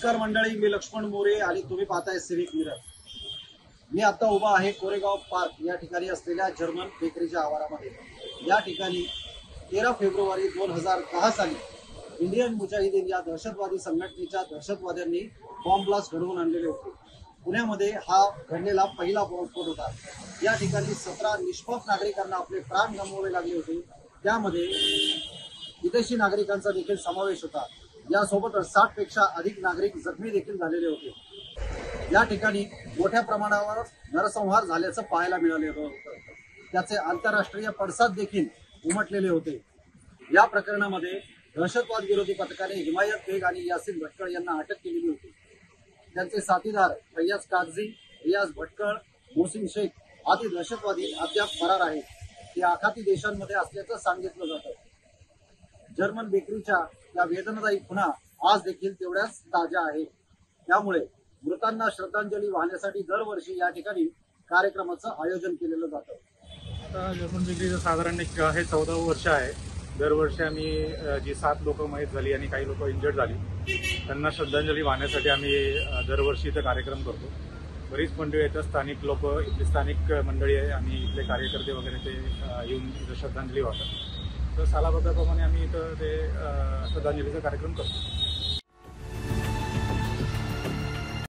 नमस्कार मंडळी, मी लक्ष्मण मोरे आणि तुम्ही पाहताय सिविक मिरर। मी आता उभा आहे कोरेगाव पार्क या ठिकाणी असलेल्या जर्मन बेकरीच्या आवारामध्ये। या ठिकाणी 13 फेब्रुवारी 2010 साली इंडियन मुजाहिदीन या दहशतवादी संघटनेच्या दहशतवाद्यांनी बॉम्ब ब्लास्ट घडवून आणलेले होते। पुण्यामध्ये हा घडलेला पहिला बॉम्बस्फोट होता। या ठिकाणी 17 निष्पाप नागरिकांना आपले प्राण गमवावे लागले होते। त्यामध्ये विदेशी नागरिकांचा देखील समावेश होता। यासोबतच 60 पेक्षा अधिक नागरिक जखमी देखील झालेले होते। या ठिकाणी मोठ्या प्रमाणावर नरसंहार झाल्याचं पाहायला मिळाले होते। त्याचे आंतरराष्ट्रीय पडसाद देखील उमटलेले होते। या प्रकरणामध्ये दहशतवाद विरोधी पथकाने हिमायत बेग आणि यासिन भटकळ यांना अटक केलेली होती। त्यांचे साथीदार फैयाज कागझी, रियाज भटकळ, मोहसिन शेख आदी दहशतवादी अद्याप फरार आहेत। ते आखाती देशांमध्ये असल्याचं सांगितलं जातं। जर्मन बेकरीच्या या वेदनादायी खुणा आज देखील तेवढ्याच ताज्या आहेत। त्यामुळे मृतांना श्रद्धांजली वाहण्यासाठी दरवर्षी या ठिकाणी कार्यक्रमाचं आयोजन केलेलं जातं। आता जर्मन बेकरीचं साधारण हे 14वं वर्ष आहे। दरवर्षी आम्ही जी 7 लोक मयत झाली आणि काही लोक इंजर्ड झाली त्यांना श्रद्धांजली वाहण्यासाठी आम्ही दरवर्षी इथं कार्यक्रम करतो। बरीच मंडळी येतात, स्थानिक लोक, इथली स्थानिक मंडळी आहे आणि इथले कार्यकर्ते वगैरे ते येऊन इथं श्रद्धांजली वाहतात। तर सालाबद्धाप्रमाणे आम्ही इथं ते श्रद्धांजलीचा कार्यक्रम करतो।